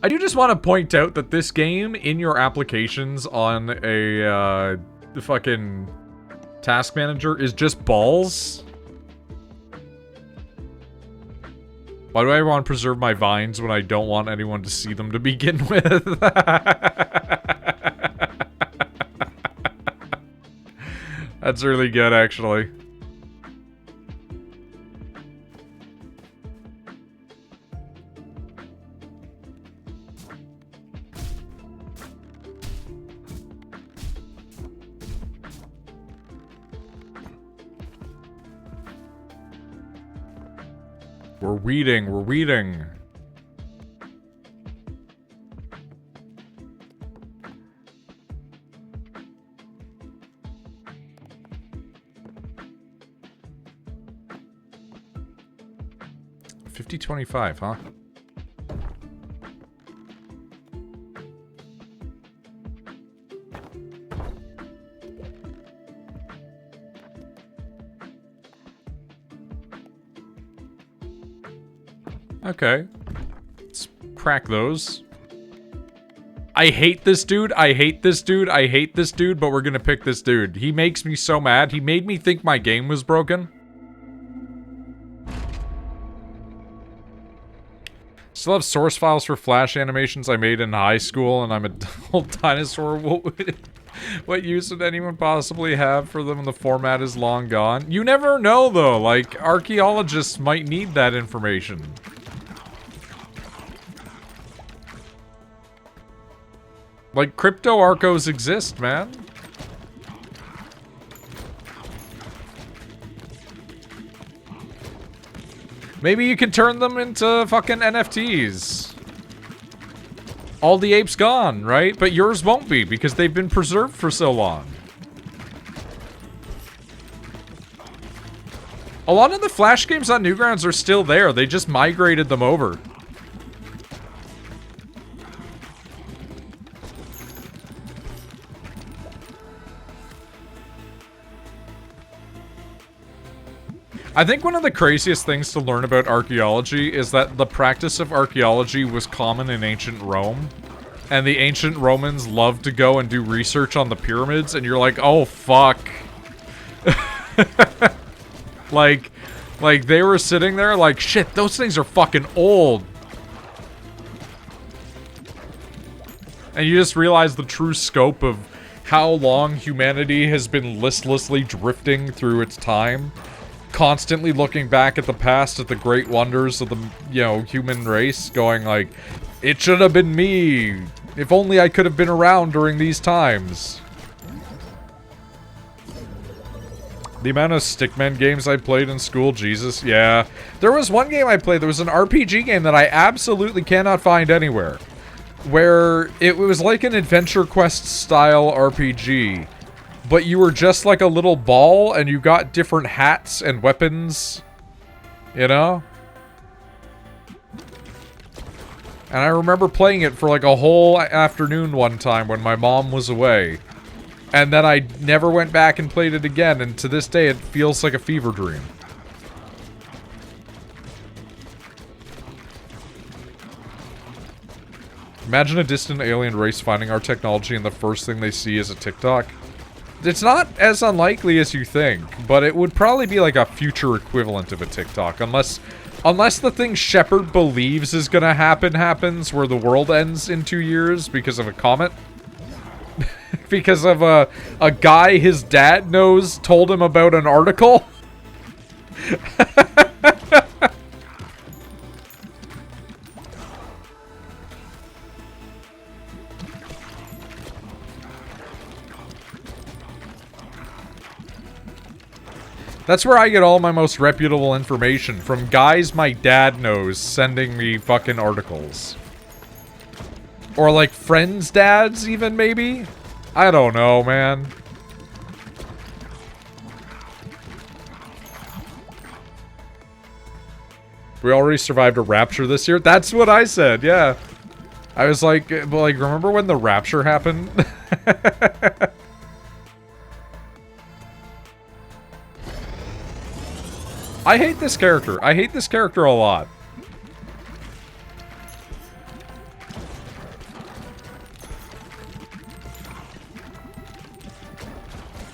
I do just want to point out that this game, in your applications on a, fucking task manager, is just balls. Why do I want to preserve my vines when I don't want anyone to see them to begin with? That's really good, actually. We're weeding, we're weeding. $50.25, huh? Okay. Let's crack those. I hate this dude, I hate this dude, I hate this dude, but we're gonna pick this dude. He makes me so mad. He made me think my game was broken. Still have source files for Flash animations I made in high school, and I'm a old dinosaur. What use would anyone possibly have for them when the format is long gone? You never know, though. Like, archaeologists might need that information. Like, crypto arcos exist, man. Maybe you can turn them into fucking NFTs. All the apes gone, right? But yours won't be, because they've been preserved for so long. A lot of the Flash games on Newgrounds are still there. They just migrated them over. I think one of the craziest things to learn about archaeology is that the practice of archaeology was common in ancient Rome. And the ancient Romans loved to go and do research on the pyramids, and you're like, oh, fuck. like, they were sitting there like, shit, those things are fucking old. And you just realize the true scope of how long humanity has been listlessly drifting through its time. Constantly looking back at the past, at the great wonders of the, you know, human race, going like, it should have been me. If only I could have been around during these times. The amount of Stickman games I played in school, Jesus, yeah. There was one game I played, there was an RPG game that I absolutely cannot find anywhere. Where it was like an Adventure Quest style RPG. But you were just like a little ball, and you got different hats and weapons, you know? And I remember playing it for like a whole afternoon one time when my mom was away. And then I never went back and played it again, and to this day it feels like a fever dream. Imagine a distant alien race finding our technology and the first thing they see is a TikTok. It's not as unlikely as you think, but it would probably be like a future equivalent of a TikTok, unless the thing Shepard believes is gonna happen happens, where the world ends in 2 years because of a comet. Because of a guy his dad knows told him about an article. That's where I get all my most reputable information, from guys my dad knows sending me fucking articles. Or like friends' dads even, maybe? I don't know, man. We already survived a rapture this year? That's what I said, yeah. I was like, remember when the rapture happened? I hate this character. I hate this character a lot.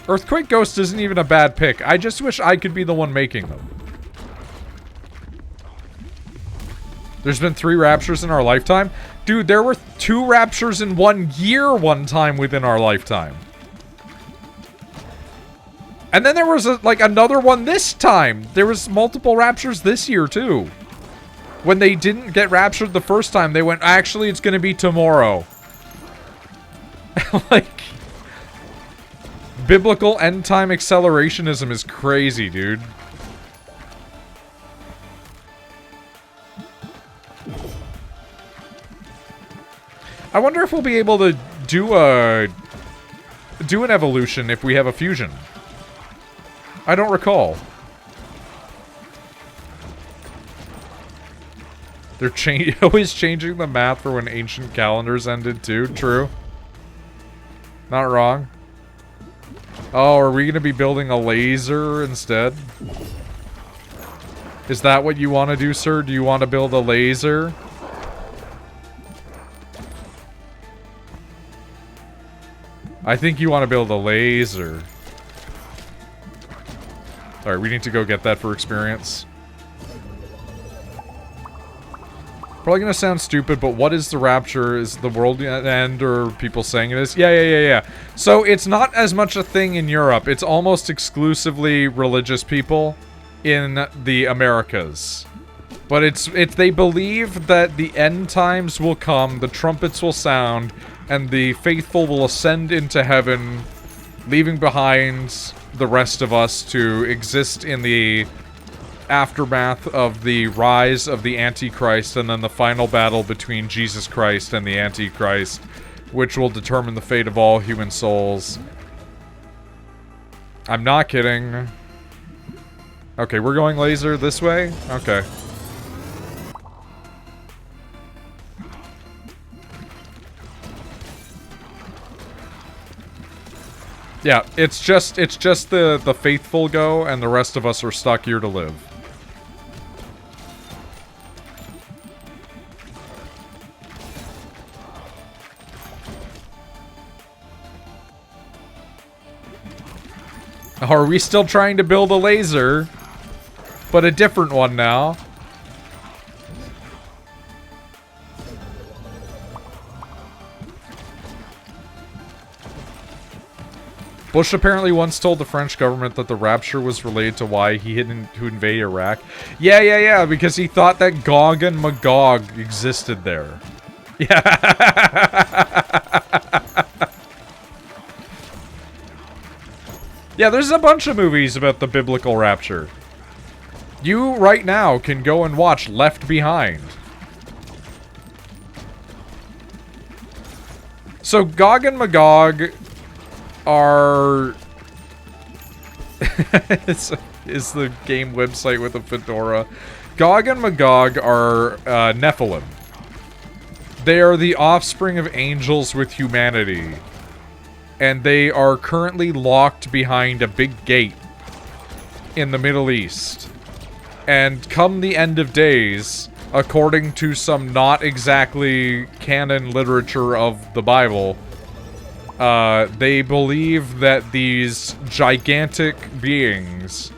Earthquake Ghost isn't even a bad pick. I just wish I could be the one making them. There's been 3 raptures in our lifetime? Dude, there were 2 raptures in 1 year one time within our lifetime. And then there was, like, another one this time. There was multiple raptures this year, too. When they didn't get raptured the first time, they went, actually, it's gonna be tomorrow. Like... Biblical end-time accelerationism is crazy, dude. I wonder if we'll be able to do an evolution if we have a fusion. I don't recall. They're always changing the math for when ancient calendars ended too. True. Not wrong. Oh, are we going to be building a laser instead? Is that what you want to do, sir? Do you want to build a laser? I think you want to build a laser. Alright, we need to go get that for experience. Probably gonna sound stupid, but what is the rapture? Is the world end, or people saying it is? Yeah. So it's not as much a thing in Europe. It's almost exclusively religious people in the Americas. But it's they believe that the end times will come, the trumpets will sound, and the faithful will ascend into heaven, leaving behind the rest of us to exist in the aftermath of the rise of the Antichrist, and then the final battle between Jesus Christ and the Antichrist, which will determine the fate of all human souls. I'm not kidding. Okay, we're going laser this way? Okay. Yeah, it's just the faithful go, and the rest of us are stuck here to live. Are we still trying to build a laser? But a different one now. Bush apparently once told the French government that the rapture was related to why he didn't invade Iraq. Yeah, because he thought that Gog and Magog existed there. Yeah. Yeah, there's a bunch of movies about the biblical rapture. You, right now, can go and watch Left Behind. So, Gog and Magog are... is the game website with a fedora. Gog and Magog are Nephilim. They are the offspring of angels with humanity. And they are currently locked behind a big gate in the Middle East. And come the end of days, according to some not exactly canon literature of the Bible, they believe that these gigantic beings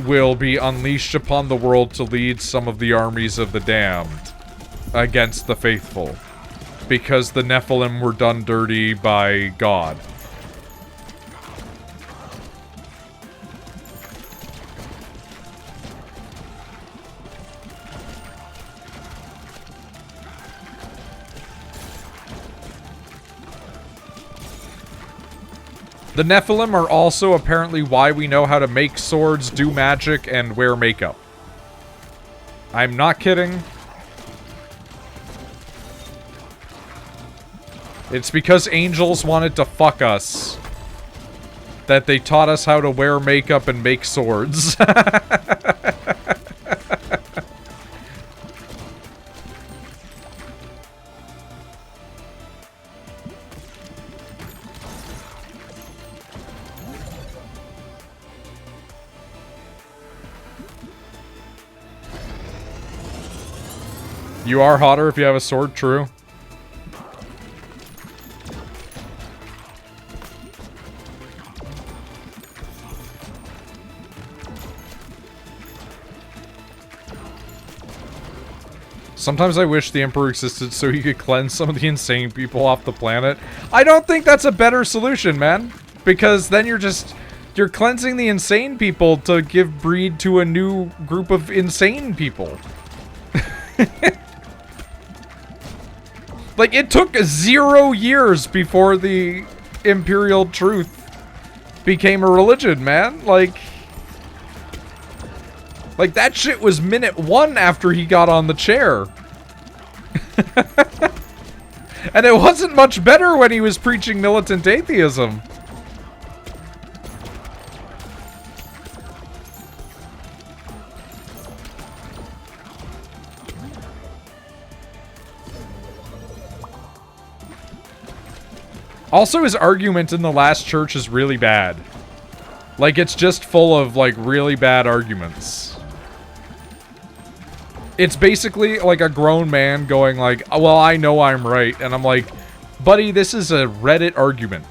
will be unleashed upon the world to lead some of the armies of the damned against the faithful. Because the Nephilim were done dirty by God. The Nephilim are also apparently why we know how to make swords, do magic, and wear makeup. I'm not kidding. It's because angels wanted to fuck us that they taught us how to wear makeup and make swords. You are hotter if you have a sword, true. Sometimes I wish the Emperor existed so he could cleanse some of the insane people off the planet. I don't think that's a better solution, man. Because then you're cleansing the insane people to give breed to a new group of insane people. Like, it took 0 years before the Imperial Truth became a religion, man. Like, that shit was minute 1 after he got on the chair. And it wasn't much better when he was preaching militant atheism. Also, his argument in the last church is really bad. Like, it's just full of, like, really bad arguments. It's basically, like, a grown man going, like, well, I know I'm right. And I'm like, buddy, this is a Reddit argument.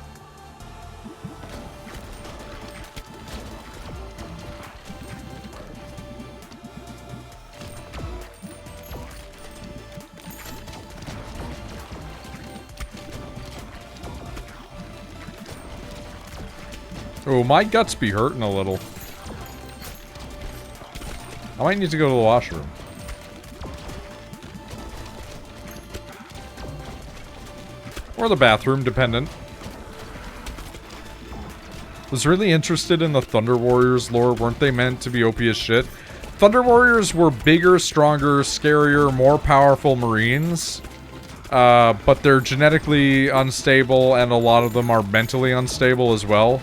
Oh, my guts be hurting a little. I might need to go to the washroom. Or the bathroom, dependent. Was really interested in the Thunder Warriors lore. Weren't they meant to be OP as shit? Thunder Warriors were bigger, stronger, scarier, more powerful Marines. But they're genetically unstable, and a lot of them are mentally unstable as well.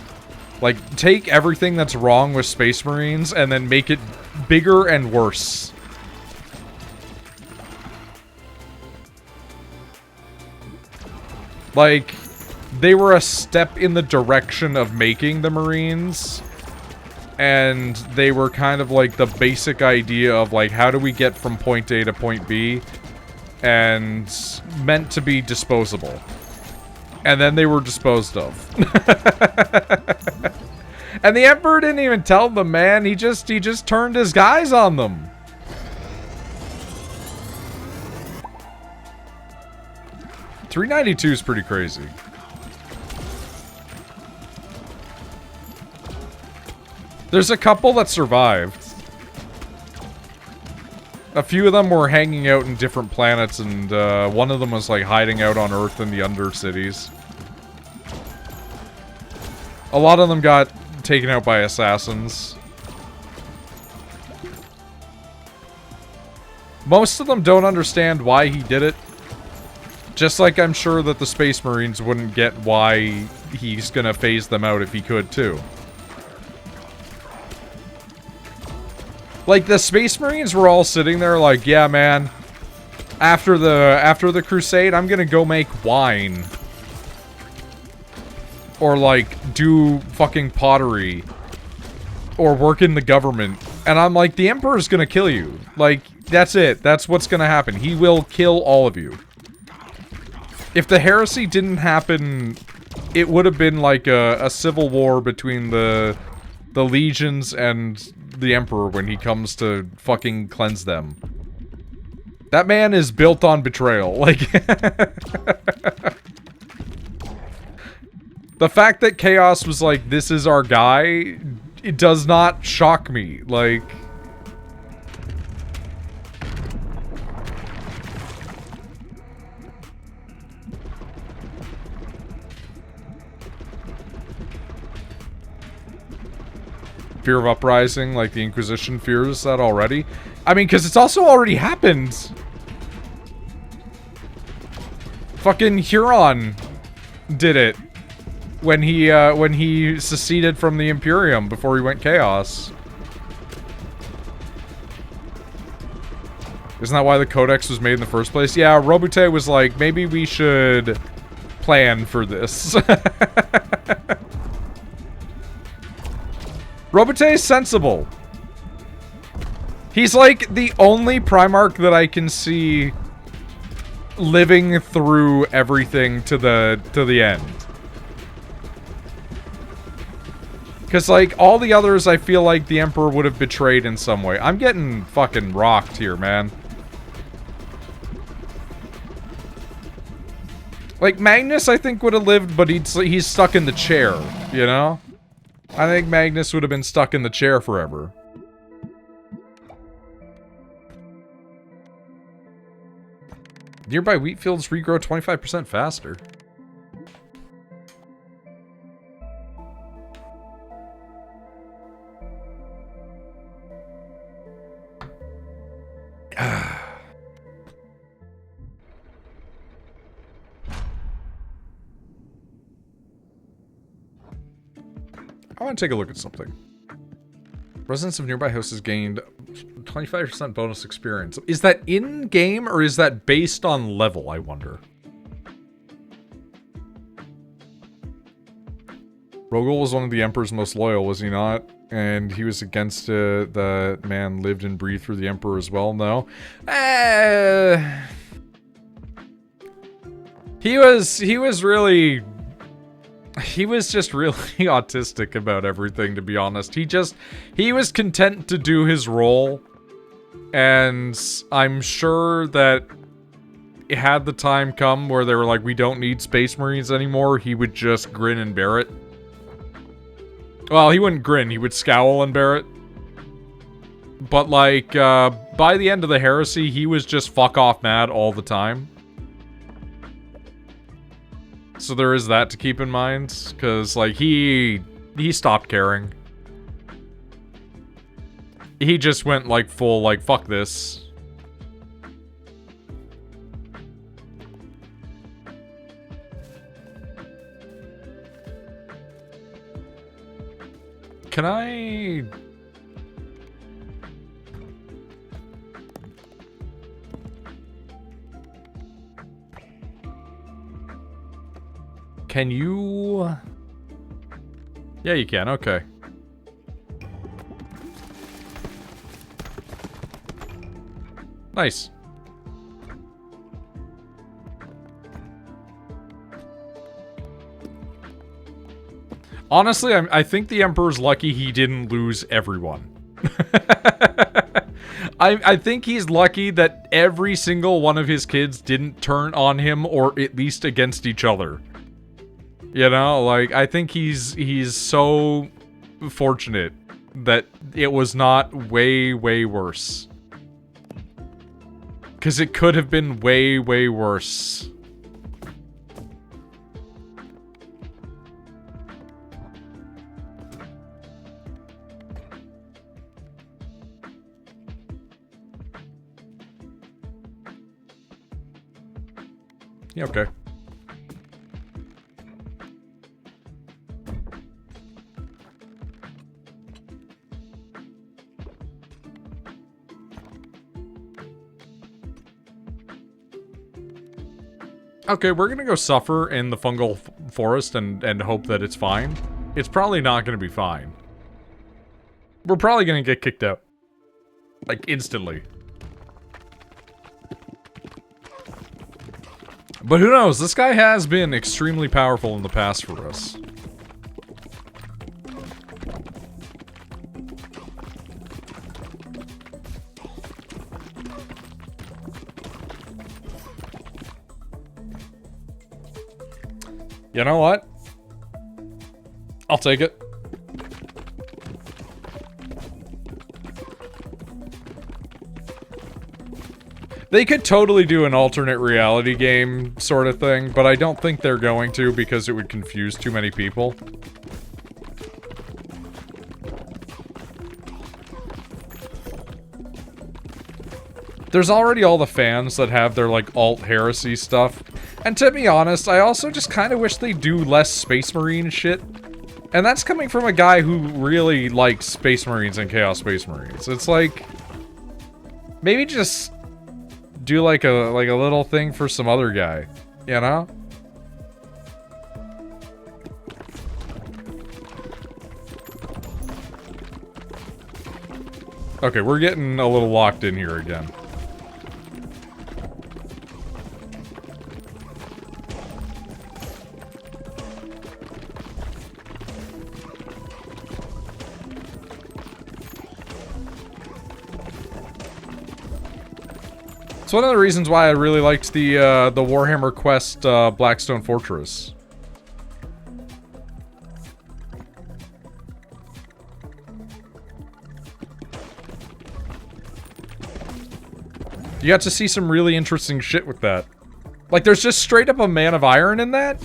Like, take everything that's wrong with Space Marines and then make it bigger and worse. Like, they were a step in the direction of making the Marines. And they were kind of like the basic idea of, like, how do we get from point A to point B? And meant to be disposable. And then they were disposed of. And the Emperor didn't even tell them, man. He just turned his guys on them. $392 is pretty crazy. There's a couple that survived. A few of them were hanging out in different planets, and one of them was like hiding out on Earth in the Undercities. A lot of them got taken out by assassins. Most of them don't understand why he did it. Just like I'm sure that the Space Marines wouldn't get why he's gonna phase them out if he could too. Like, the Space Marines were all sitting there like, yeah, man, after the Crusade, I'm gonna go make wine. Or, like, do fucking pottery. Or work in the government. And I'm like, the Emperor's gonna kill you. Like, that's it. That's what's gonna happen. He will kill all of you. If the heresy didn't happen, it would have been like a civil war between the legions and the Emperor when he comes to fucking cleanse them. That man is built on betrayal. Like, the fact that Chaos was like, this is our guy, it does not shock me. Like, fear of uprising, like the Inquisition fears that already. I mean, because it's also already happened. Fucking Huron did it when he seceded from the Imperium before he went Chaos. Isn't that why the Codex was made in the first place? Yeah, Robute was like, maybe we should plan for this. Robute is sensible. He's like the only Primarch that I can see living through everything to the end. Because, like, all the others, I feel like the Emperor would have betrayed in some way. I'm getting fucking rocked here, man. Like, Magnus, I think, would have lived, but he's stuck in the chair, you know? I think Magnus would have been stuck in the chair forever. Nearby wheat fields regrow 25% faster. I want to take a look at something. Residents of nearby houses gained 25% bonus experience. Is that in-game, or is that based on level, I wonder? Rogel was one of the Emperor's most loyal, was he not? And he was against the man lived and breathed through the Emperor as well? No. He was really... He was just really autistic about everything, to be honest. He was content to do his role. And I'm sure that had the time come where they were like, we don't need Space Marines anymore, he would just grin and bear it. Well, he wouldn't grin, he would scowl and bear it. But like, by the end of the Heresy, he was just fuck off mad all the time. So there is that to keep in mind, because, like, he stopped caring. He just went, like, full, like, fuck this. Can I... Can you... Yeah, you can. Okay. Nice. Honestly, I think the Emperor's lucky he didn't lose everyone. I think he's lucky that every single one of his kids didn't turn on him, or at least against each other. You know, like, I think he's so fortunate that it was not way, way worse. Because it could have been way, way worse. Yeah, okay. Okay, we're gonna go suffer in the fungal forest and hope that it's fine. It's probably not gonna be fine. We're probably gonna get kicked out. Like, instantly. But who knows? This guy has been extremely powerful in the past for us. You know what? I'll take it. They could totally do an alternate reality game sort of thing, but I don't think they're going to because it would confuse too many people. There's already all the fans that have their, like, alt-heresy stuff. And to be honest, I also just kind of wish they do less Space Marine shit. And that's coming from a guy who really likes Space Marines and Chaos Space Marines. It's like... maybe just... do like a little thing for some other guy, you know? Okay, we're getting a little locked in here again. It's one of the reasons why I really liked the Warhammer Quest Blackstone Fortress. You got to see some really interesting shit with that. Like, there's just straight up a Man of Iron in that.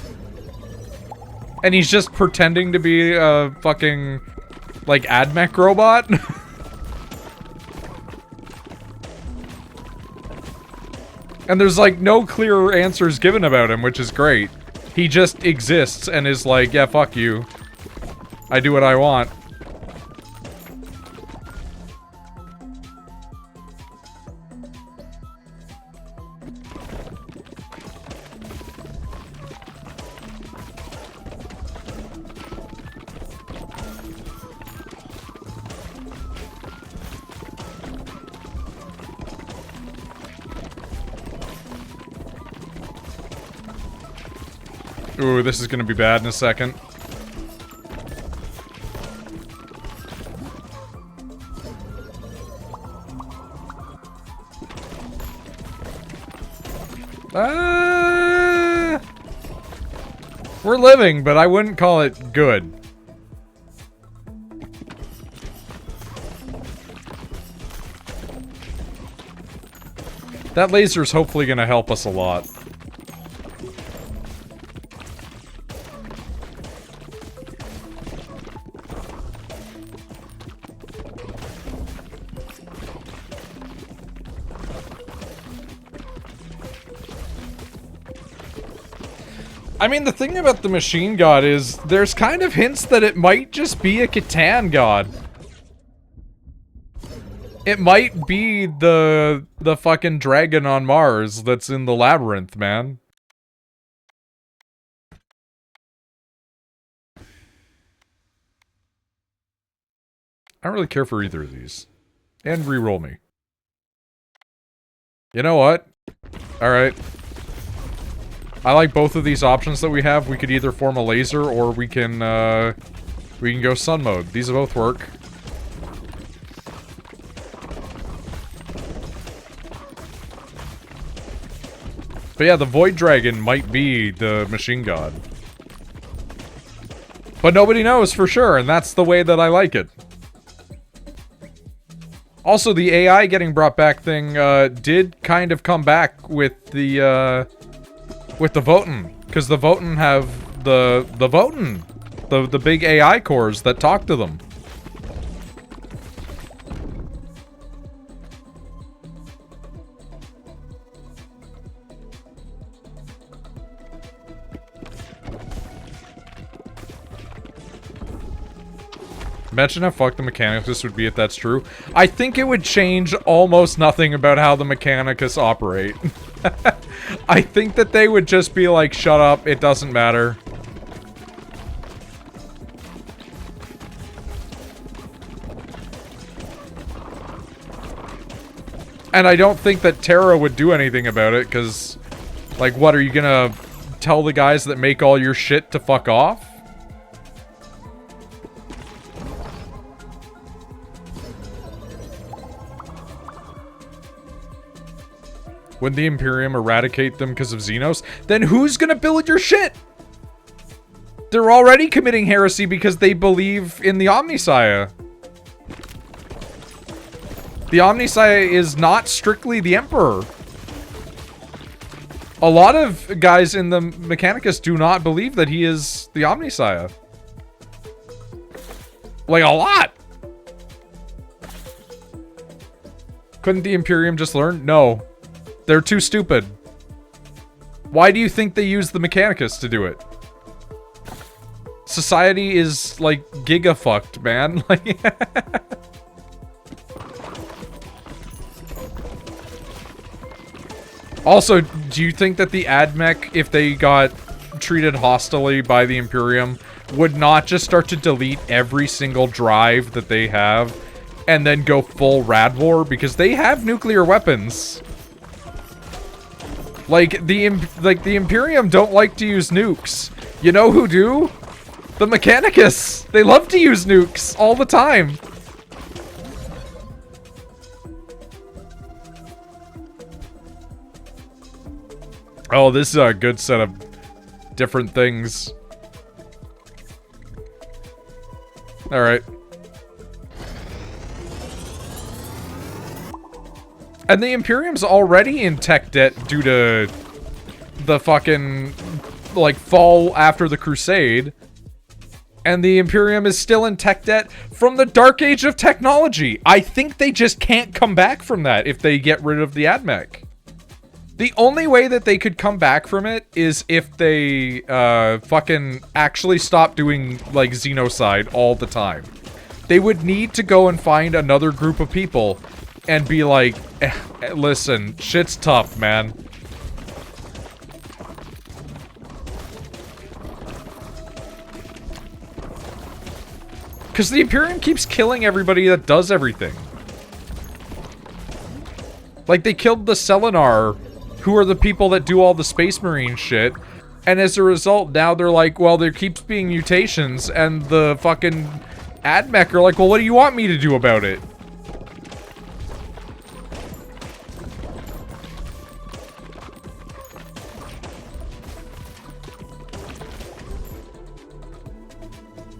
And he's just pretending to be a fucking, like, AdMech robot. And there's, like, no clear answers given about him, which is great. He just exists and is like, yeah, fuck you. I do what I want. Ooh, this is gonna be bad in a second. We're living, but I wouldn't call it good. That laser's hopefully gonna help us a lot. I mean, the thing about the machine god is, there's kind of hints that it might just be a Catan god. It might be the fucking dragon on Mars that's in the labyrinth, man. I don't really care for either of these. And re-roll me. You know what? Alright. I like both of these options that we have. We could either form a laser or we can go sun mode. These both work. But yeah, the Void Dragon might be the machine god. But nobody knows for sure, and that's the way that I like it. Also, the AI getting brought back thing did kind of come back with the Voten, because the Voten have the Voten, the big AI cores that talk to them. Imagine how fucked the Mechanicus would be if that's true. I think it would change almost nothing about how the Mechanicus operate. I think that they would just be like, shut up, it doesn't matter. And I don't think that Terra would do anything about it, because, like, what, are you gonna tell the guys that make all your shit to fuck off? Wouldn't the Imperium eradicate them because of Xenos? Then who's gonna build your shit? They're already committing heresy because they believe in the Omnissiah. The Omnissiah is not strictly the Emperor. A lot of guys in the Mechanicus do not believe that he is the Omnissiah. Like, a lot. Couldn't the Imperium just learn? No. They're too stupid. Why do you think they use the Mechanicus to do it? Society is, like, giga-fucked, man. Like, also, do you think that the AdMech, if they got treated hostilely by the Imperium, would not just start to delete every single drive that they have and then go full rad war? Because they have nuclear weapons. Like, the Imperium don't like to use nukes. You know who do? The Mechanicus! They love to use nukes all the time. Oh, this is a good set of different things. Alright. And the Imperium's already in tech debt due to the fucking, like, fall after the Crusade. And the Imperium is still in tech debt from the Dark Age of technology. I think they just can't come back from that if they get rid of the AdMech. The only way that they could come back from it is if they, fucking actually stop doing, like, Xenocide all the time. They would need to go and find another group of people and be like, listen, shit's tough, man. Because the Imperium keeps killing everybody that does everything. Like, they killed the Selenar, who are the people that do all the Space Marine shit. And as a result, now they're like, well, there keeps being mutations. And the fucking AdMech are like, well, what do you want me to do about it?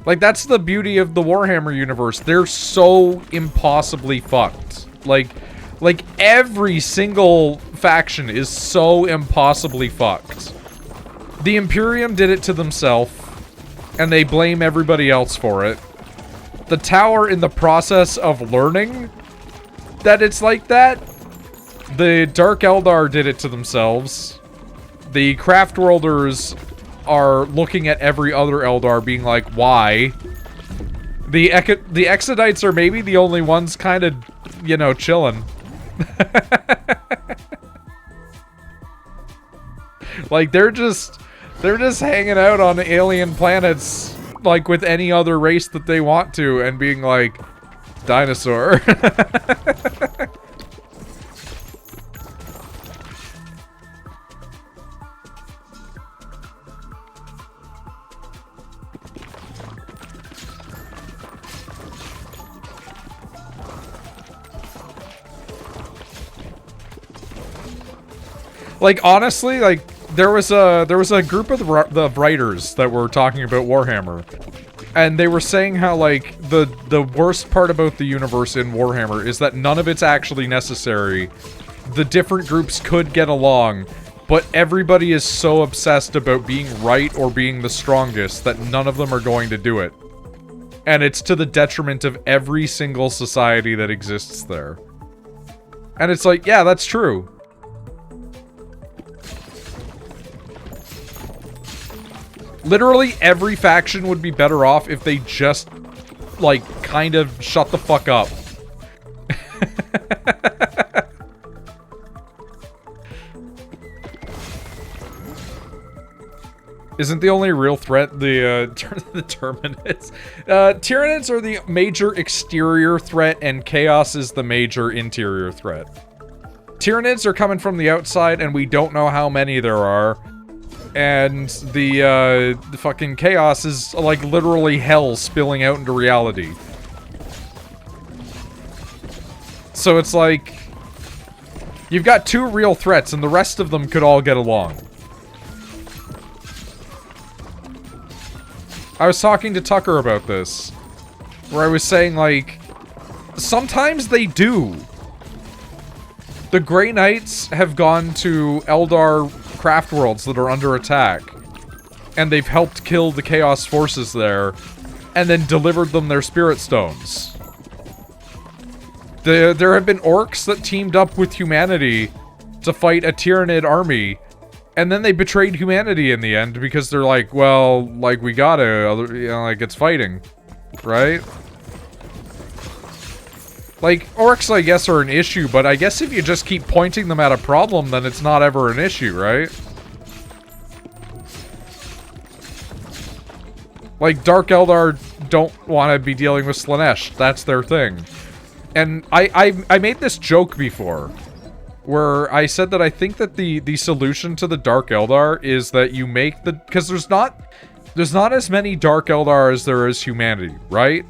Like, that's the beauty of the Warhammer universe. They're so impossibly fucked. Like every single faction is so impossibly fucked. The Imperium did it to themselves, and they blame everybody else for it. The Tower, in the process of learning that it's like that. The Dark Eldar did it to themselves. The Craftworlders are looking at every other Eldar being like, why? The Exodites are maybe the only ones kind of, you know, chilling. Like, they're just hanging out on alien planets, like, with any other race that they want to, and being like, dinosaur. Like, honestly, like, there was a group of the writers that were talking about Warhammer, and they were saying how, like, the worst part about the universe in Warhammer is that none of it's actually necessary. The different groups could get along, but everybody is so obsessed about being right or being the strongest that none of them are going to do it. And it's to the detriment of every single society that exists there. And it's like, yeah, that's true. Literally every faction would be better off if they just, like, kind of shut the fuck up. Isn't the only real threat the Terminids? Tyranids are the major exterior threat, and Chaos is the major interior threat. Tyranids are coming from the outside, and we don't know how many there are. And the fucking Chaos is, like, literally hell spilling out into reality. So it's like, you've got two real threats, and the rest of them could all get along. I was talking to Tucker about this, where I was saying, like, sometimes they do. The Grey Knights have gone to Eldar craft worlds that are under attack, and they've helped kill the Chaos forces there, and then delivered them their Spirit Stones. There have been orcs that teamed up with humanity to fight a Tyranid army, and then they betrayed humanity in the end because they're like, well, like, we gotta, you know, like, it's fighting, right? Like, orcs, I guess, are an issue, but I guess if you just keep pointing them at a problem, then it's not ever an issue, right? Like, Dark Eldar don't want to be dealing with Slaanesh. That's their thing. And I made this joke before, where I said that I think that the solution to the Dark Eldar is that you make the... Because there's not as many Dark Eldar as there is humanity, right?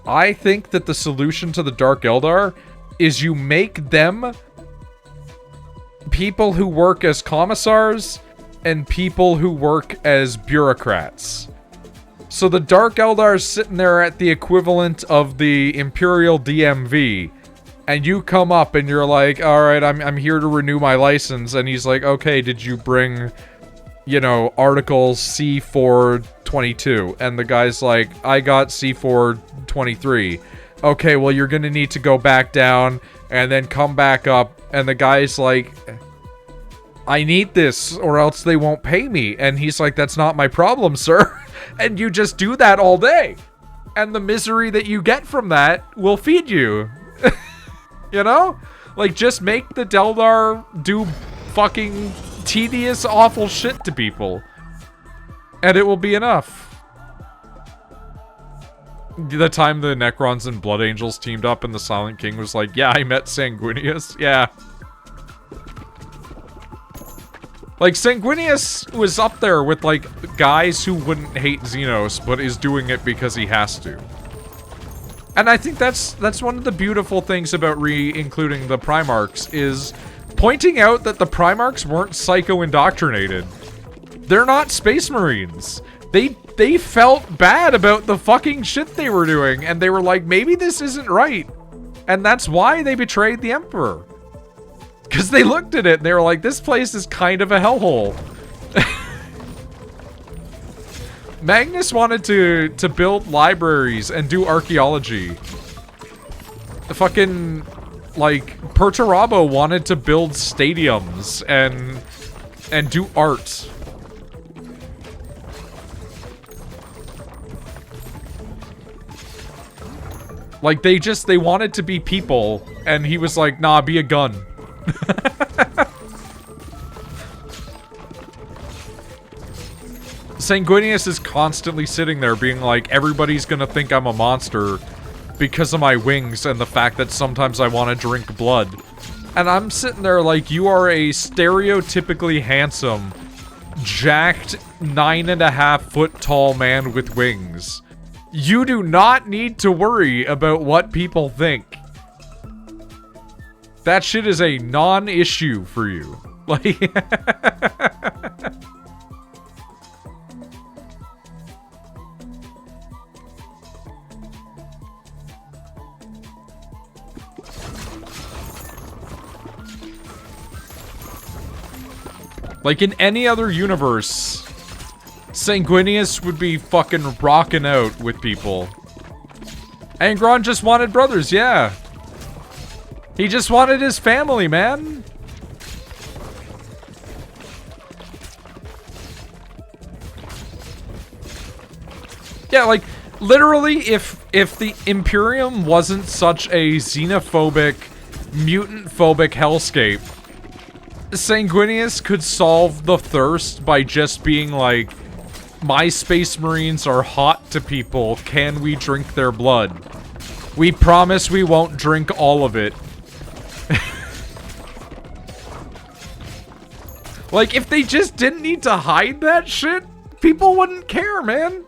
I think that the solution to the Dark Eldar is you make them people who work as commissars and people who work as bureaucrats. So the Dark Eldar's sitting there at the equivalent of the Imperial DMV, and you come up and you're like, alright, I'm here to renew my license, and he's like, okay, did you bring, you know, Article C422? And the guy's like, I got C423. Okay, well, you're gonna need to go back down and then come back up, and the guy's like, I need this or else they won't pay me. And he's like, that's not my problem, sir. And you just do that all day. And the misery that you get from that will feed you. You know? Like, just make the Deldar do fucking tedious, awful shit to people. And it will be enough. The time the Necrons and Blood Angels teamed up and the Silent King was like, yeah, I met Sanguinius. Yeah. Like, Sanguinius was up there with, like, guys who wouldn't hate Xenos, but is doing it because he has to. And I think that's one of the beautiful things about re-including the Primarchs, is pointing out that the Primarchs weren't psycho-indoctrinated. They're not Space Marines. They felt bad about the fucking shit they were doing, and they were like, maybe this isn't right. And that's why they betrayed the Emperor. Because they looked at it and they were like, this place is kind of a hellhole. Magnus wanted to build libraries and do archaeology. The fucking, like, Perturabo wanted to build stadiums and do art. Like, they wanted to be people, and he was like, nah, be a gun. Sanguinius is constantly sitting there being like, everybody's gonna think I'm a monster because of my wings and the fact that sometimes I want to drink blood. And I'm sitting there like, you are a stereotypically handsome, jacked, 9.5 foot tall man with wings. You do not need to worry about what people think. That shit is a non-issue for you. Like... Like, in any other universe, Sanguinius would be fucking rocking out with people. Angron just wanted brothers, yeah. He just wanted his family, man. Yeah, like, literally, if the Imperium wasn't such a xenophobic, mutant-phobic hellscape, Sanguinius could solve the thirst by just being like, my Space Marines are hot to people, can we drink their blood? We promise we won't drink all of it. Like, if they just didn't need to hide that shit, people wouldn't care, man.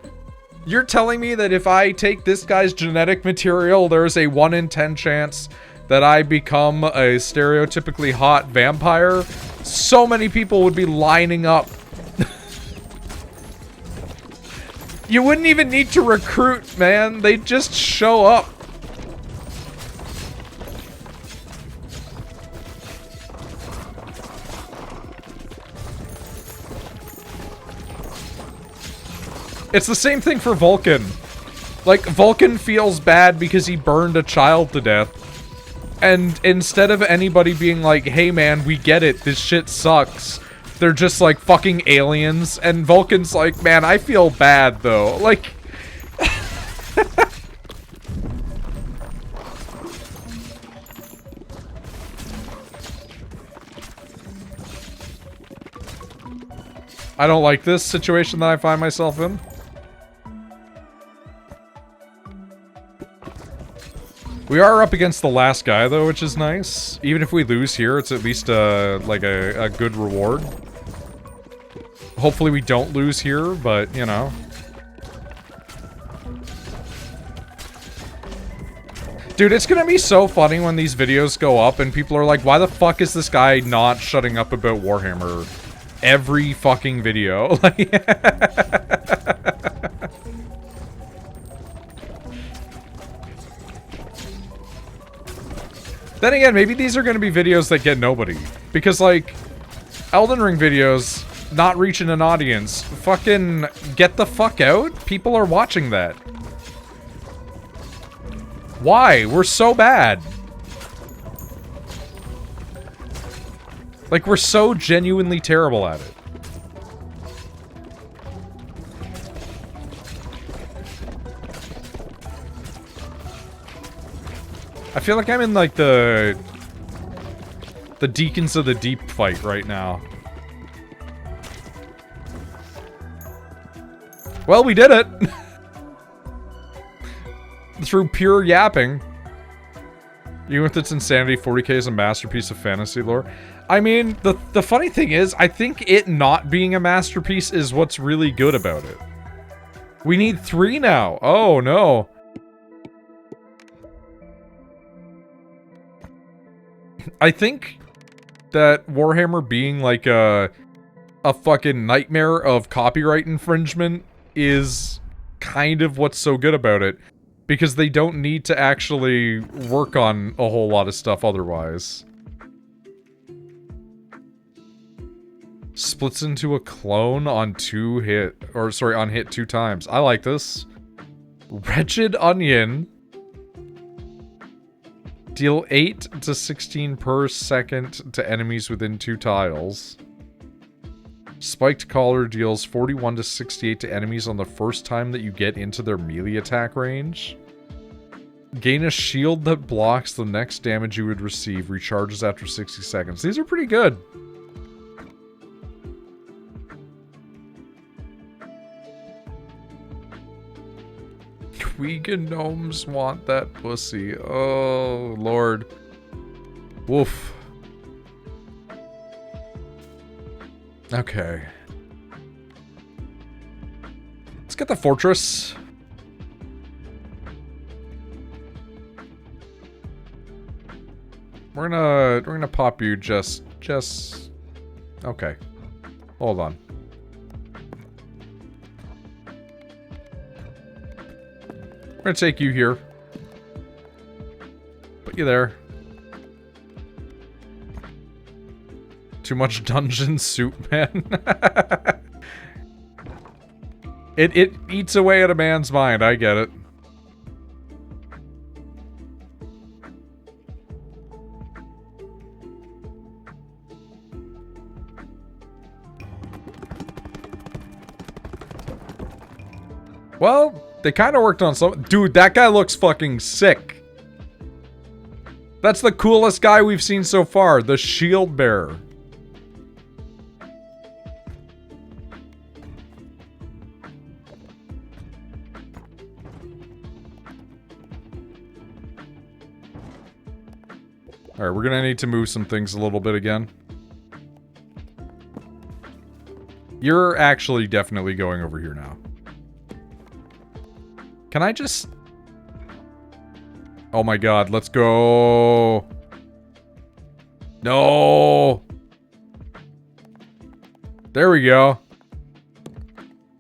You're telling me that if I take this guy's genetic material, there's a 1 in 10 chance that I become a stereotypically hot vampire? So many people would be lining up. You wouldn't even need to recruit, man. They'd just show up. It's the same thing for Vulcan. Like, Vulcan feels bad because he burned a child to death. And instead of anybody being like, hey man, we get it, this shit sucks, they're just like fucking aliens. And Vulcan's like, man, I feel bad though. Like... I don't like this situation that I find myself in. We are up against the last guy, though, which is nice. Even if we lose here, it's at least, like, a good reward. Hopefully we don't lose here, but, you know. Dude, it's gonna be so funny when these videos go up and people are like, why the fuck is this guy not shutting up about Warhammer? Every fucking video. Then again, maybe these are gonna be videos that get nobody. Because, like, Elden Ring videos not reaching an audience. Fucking get the fuck out? People are watching that. Why? We're so bad. Like, we're so genuinely terrible at it. I feel like I'm in, like, the Deacons of the Deep fight right now. Well, we did it! Through pure yapping. Even with its insanity, 40k is a masterpiece of fantasy lore. I mean, the funny thing is, I think it not being a masterpiece is what's really good about it. We need 3 now. Oh, no. I think that Warhammer being like a fucking nightmare of copyright infringement is kind of what's so good about it. Because they don't need to actually work on a whole lot of stuff otherwise. Splits into a clone on on hit 2 times. I like this. Wretched Onion. Deal 8 to 16 per second to enemies within 2 tiles. Spiked Collar deals 41 to 68 to enemies on the first time that you get into their melee attack range. Gain a shield that blocks the next damage you would receive. Recharges after 60 seconds. These are pretty good. Tweegan gnomes want that pussy. Oh, Lord. Woof. Okay. Let's get the fortress. We're gonna pop you just okay. Hold on. We're gonna take you here. Put you there. Too much dungeon soup, man. It eats away at a man's mind, I get it. Well, they kind of worked on some... Dude, that guy looks fucking sick. That's the coolest guy we've seen so far. The shield bearer. Alright, we're gonna need to move some things a little bit again. You're actually definitely going over here now. Can I just... Oh my god, let's go. No. There we go.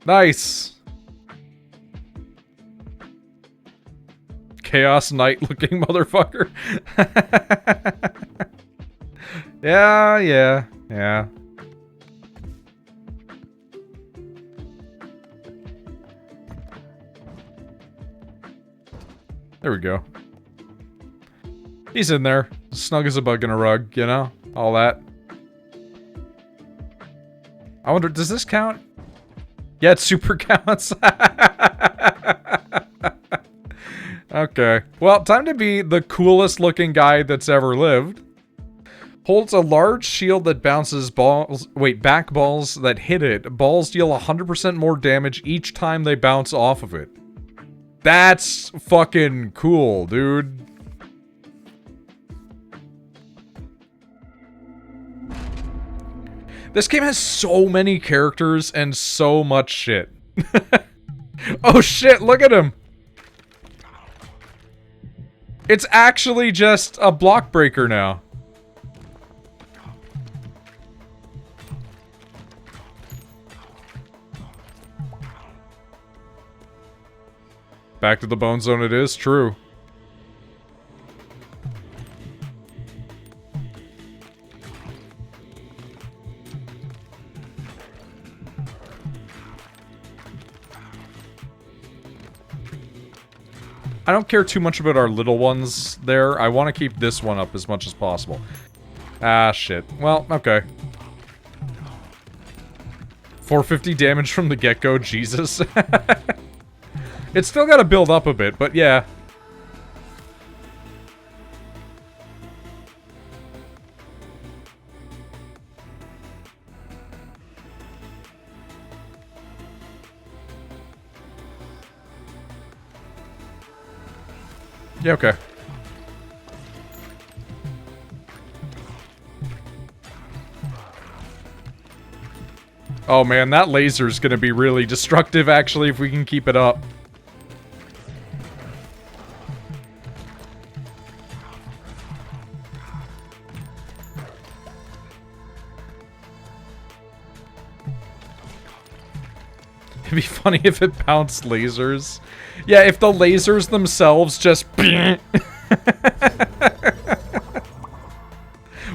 Nice. Chaos Knight looking motherfucker. Yeah. There we go. He's in there. Snug as a bug in a rug, you know? All that. I wonder, does this count? Yeah, it super counts. Okay. Well, time to be the coolest looking guy that's ever lived. Holds a large shield that bounces balls... Wait, back balls that hit it. Balls deal 100% more damage each time they bounce off of it. That's fucking cool, dude. This game has so many characters and so much shit. Oh shit, look at him. It's actually just a block breaker now. Back to the bone zone it is, true. I don't care too much about our little ones there. I want to keep this one up as much as possible. Ah, shit. Well, okay. 450 damage from the get-go, Jesus. It's still got to build up a bit, but yeah. Yeah, okay. Oh man, that laser's gonna be really destructive actually if we can keep it up. It'd be funny if it bounced lasers. Yeah, if the lasers themselves just...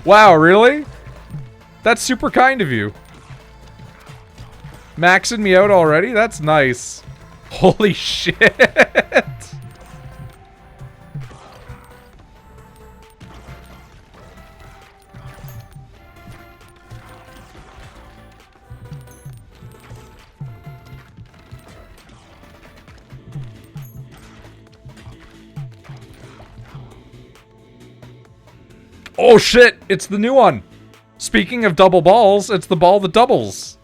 Wow, really? That's super kind of you. Maxing me out already? That's nice. Holy shit. Oh shit, it's the new one. Speaking of double balls, it's the ball that doubles.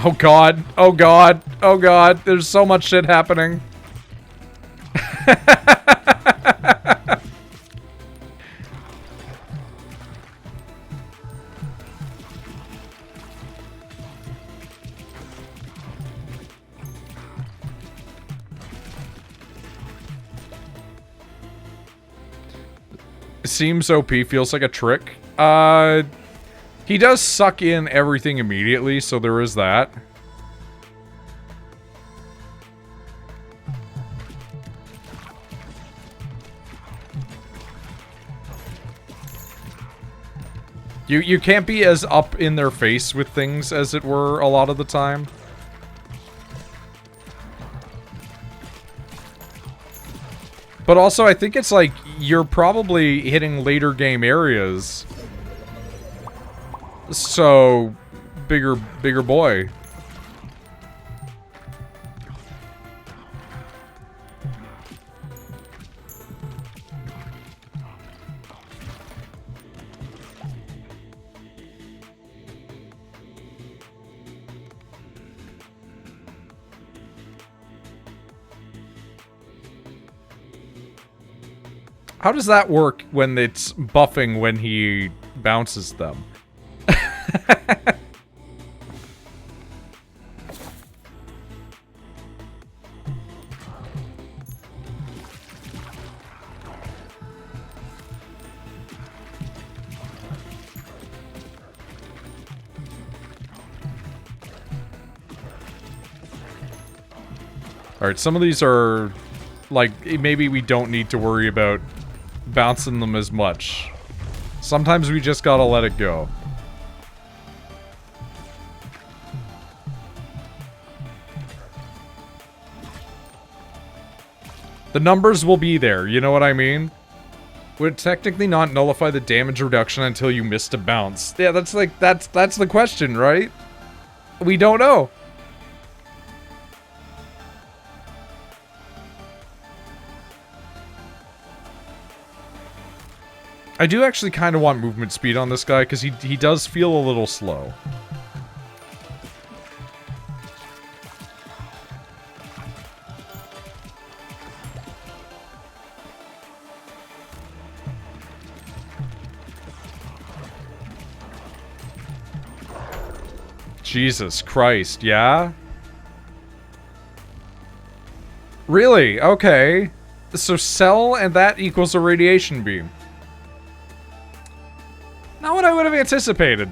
Oh god, oh god, oh god, there's so much shit happening. Seems OP, feels like a trick. He does suck in everything immediately, so there is that. You can't be as up in their face with things, as it were, a lot of the time. But also, I think it's like, you're probably hitting later game areas. So, bigger boy. How does that work when it's buffing when he bounces them? Alright, some of these are, like, maybe we don't need to worry about bouncing them as much. Sometimes we just gotta let it go. The numbers will be there, you know what I mean? Would technically not nullify the damage reduction until you missed a bounce. Yeah, that's like, that's the question, right? We don't know. I do actually kind of want movement speed on this guy, because he does feel a little slow. Jesus Christ, yeah? Really? Okay. So cell and that equals a radiation beam. Not what I would have anticipated.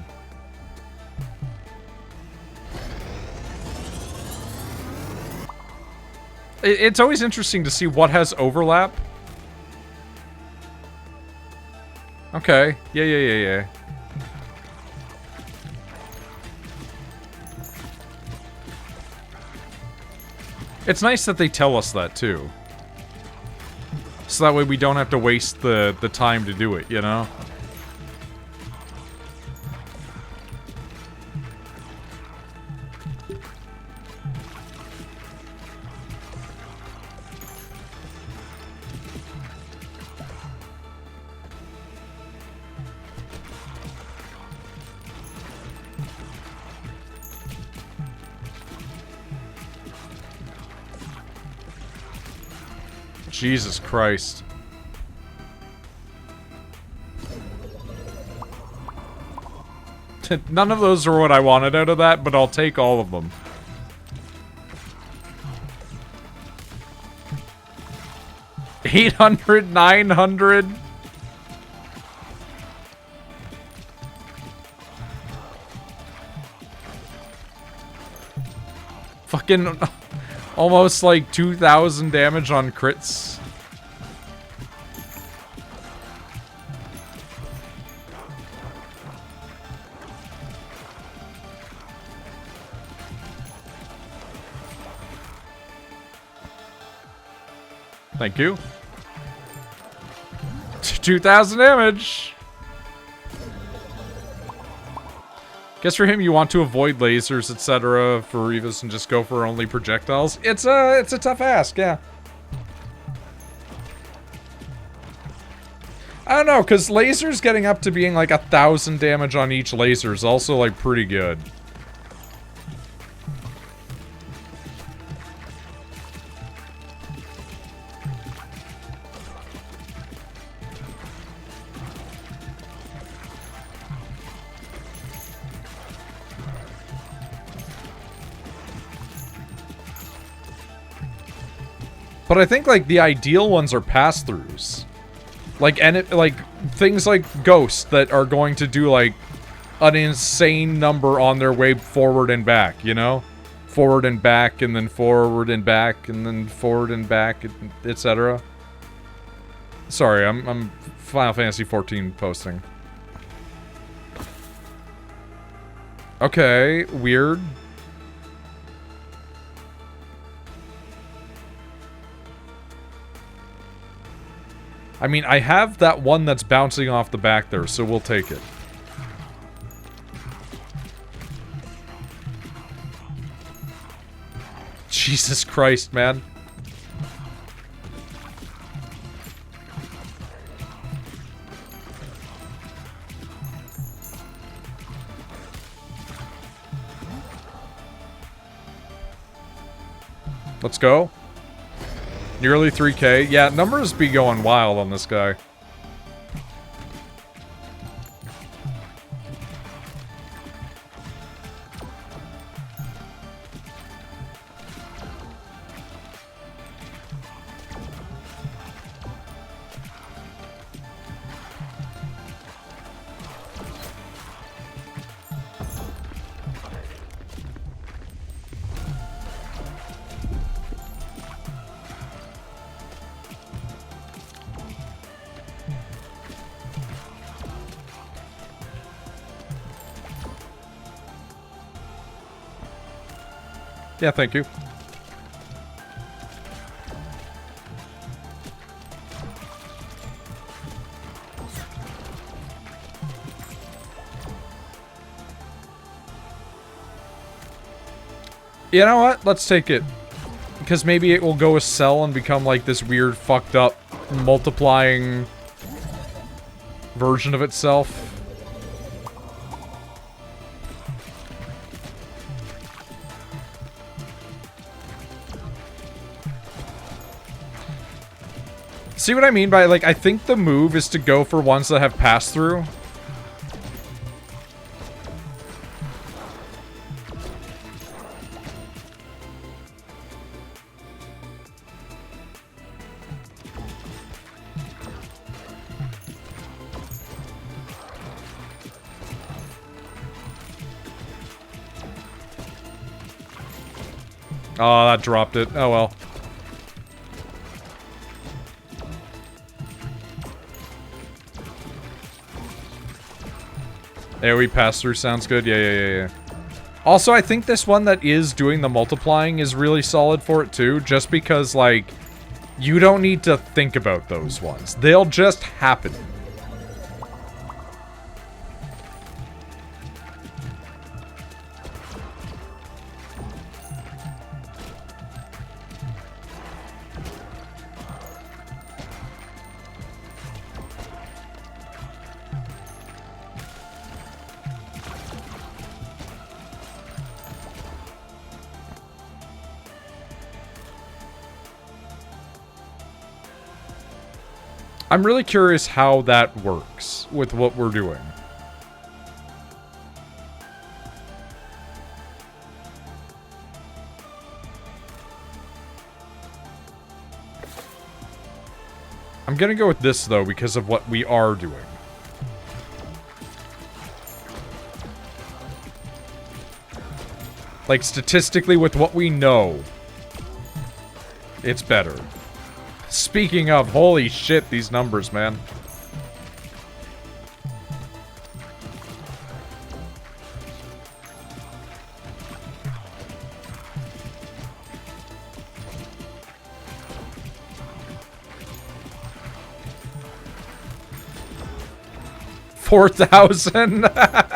It's always interesting to see what has overlap. Okay. Yeah. It's nice that they tell us that, too. So that way we don't have to waste the time to do it, you know? Jesus Christ. None of those are what I wanted out of that, but I'll take all of them. $800, $900. Fucking almost like 2,000 damage on crits. Thank you. 2,000 damage. Guess for him, you want to avoid lasers, etc. For Revis and just go for only projectiles. It's a tough ask, yeah. I don't know, because lasers getting up to being like 1,000 damage on each laser is also like pretty good. But I think, like, the ideal ones are pass-throughs. Like, things like Ghosts that are going to do, like, an insane number on their way forward and back, you know? Forward and back, and then forward and back, and then forward and back, etc. Sorry, I'm Final Fantasy XIV posting. Okay, weird. I mean, I have that one that's bouncing off the back there, so we'll take it. Jesus Christ, man. Let's go. Nearly 3K. Yeah, numbers be going wild on this guy. Yeah, thank you. You know what? Let's take it. Because maybe it will go a cell and become like this weird, fucked up, multiplying version of itself. See what I mean by, like, I think the move is to go for ones that have pass-through. Oh, that dropped it. Oh well. AoE pass-through sounds good. Yeah. Also, I think this one that is doing the multiplying is really solid for it too, just because, like, you don't need to think about those ones. They'll just happen. I'm really curious how that works with what we're doing. I'm gonna go with this, though, because of what we are doing. Like, statistically, with what we know, it's better. Speaking of, holy shit, these numbers, man. $4,000.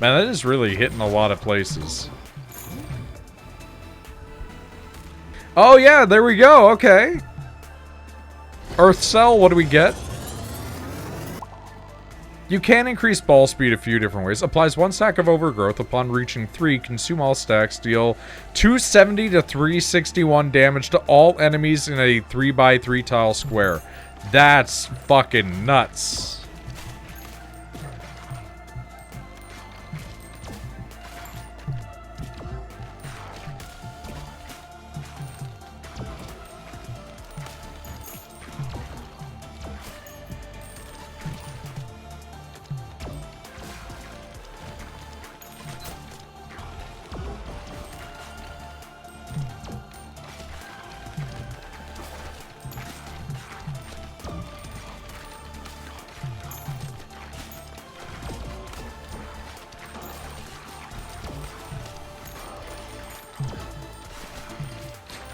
Man, that is really hitting a lot of places. Oh yeah, there we go, okay. Earth Cell, what do we get? You can increase ball speed a few different ways. Applies 1 stack of overgrowth upon reaching 3. Consume all stacks. Deal 270 to 361 damage to all enemies in a 3x3 tile square. That's fucking nuts.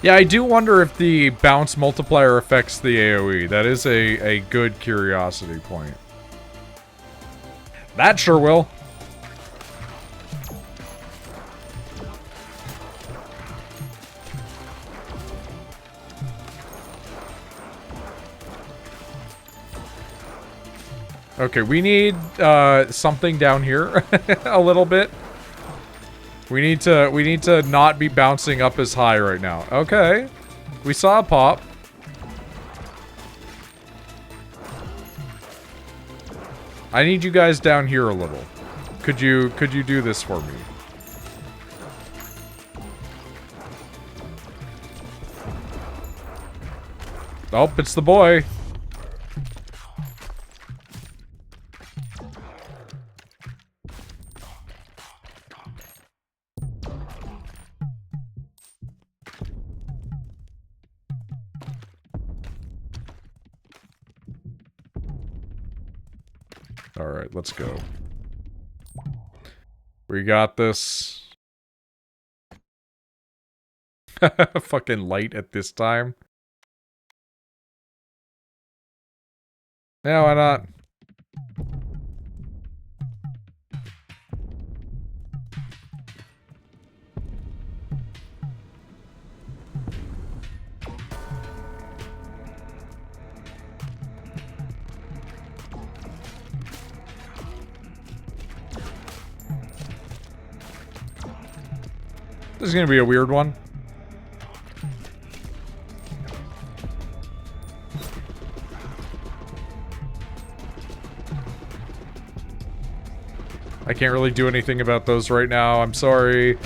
Yeah, I do wonder if the bounce multiplier affects the AoE. That is a good curiosity point. That sure will. Okay, we need something down here a little bit. We need to not be bouncing up as high right now. Okay. We saw a pop. I need you guys down here a little. Could you do this for me? Oh, it's the boy. Alright, let's go. We got this. Fucking light at this time. Yeah, why not? This is gonna be a weird one. I can't really do anything about those right now. I'm sorry.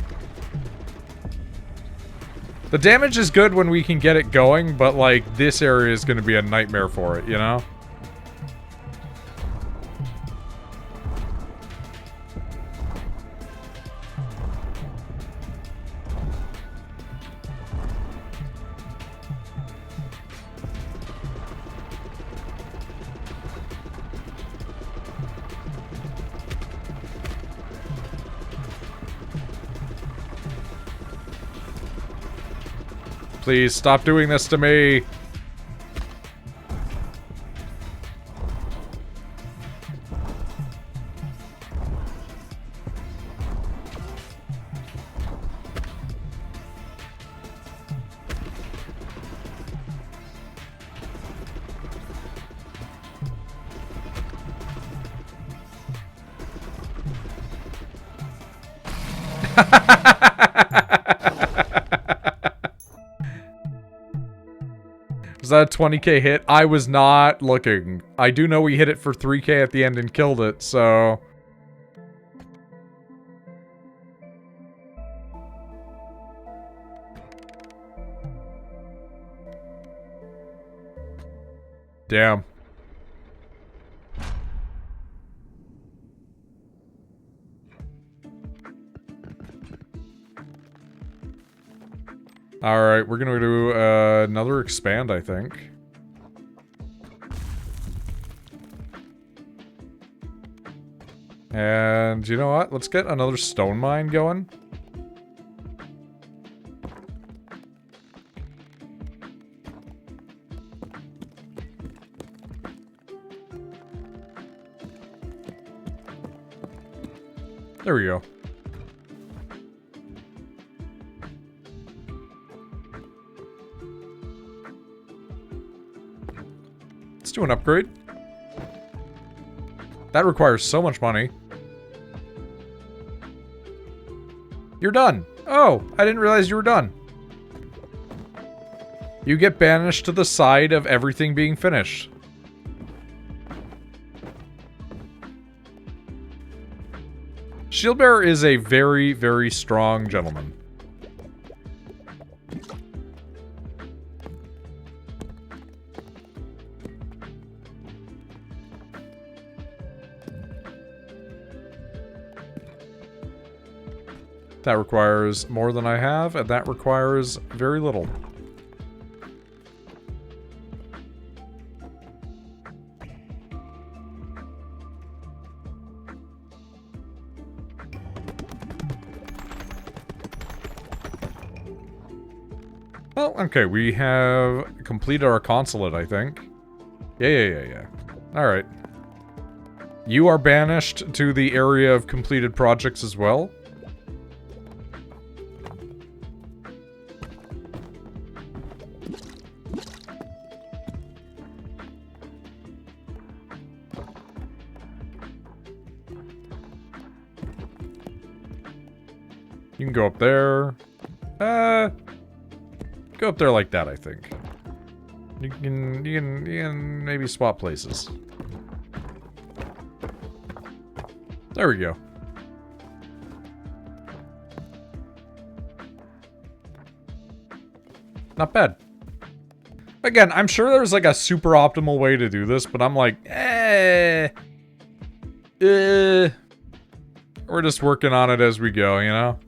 The damage is good when we can get it going, but, like, this area is going to be a nightmare for it, you know? Please stop doing this to me. Was that a 20k hit? I was not looking. I do know we hit it for 3k at the end and killed it, so... Damn. Alright, we're gonna do another expand, I think. And you know what? Let's get another stone mine going. There we go. Let's do an upgrade. That requires so much money. You're done. Oh, I didn't realize you were done. You get banished to the side of everything being finished. Shieldbearer is a very, very strong gentleman. That requires more than I have, and that requires very little. Well, okay, we have completed our consulate, I think. Yeah. Alright. You are banished to the area of completed projects as well. You can go up there. Go up there like that, I think. You can maybe swap places. There we go. Not bad. Again, I'm sure there's like a super optimal way to do this, but I'm like, we're just working on it as we go, you know?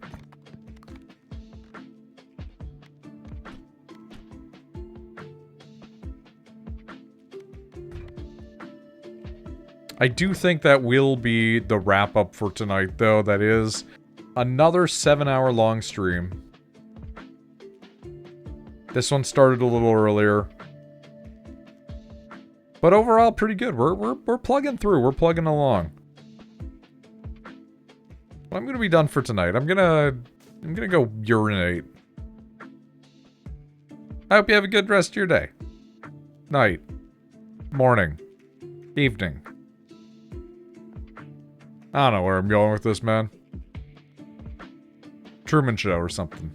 I do think that will be the wrap-up for tonight, though. That is another 7-hour long stream. This one started a little earlier. But overall, pretty good. We're plugging through. We're plugging along. I'm gonna be done for tonight. I'm gonna go urinate. I hope you have a good rest of your day. Night. Morning. Evening. I don't know where I'm going with this, man. Truman Show or something.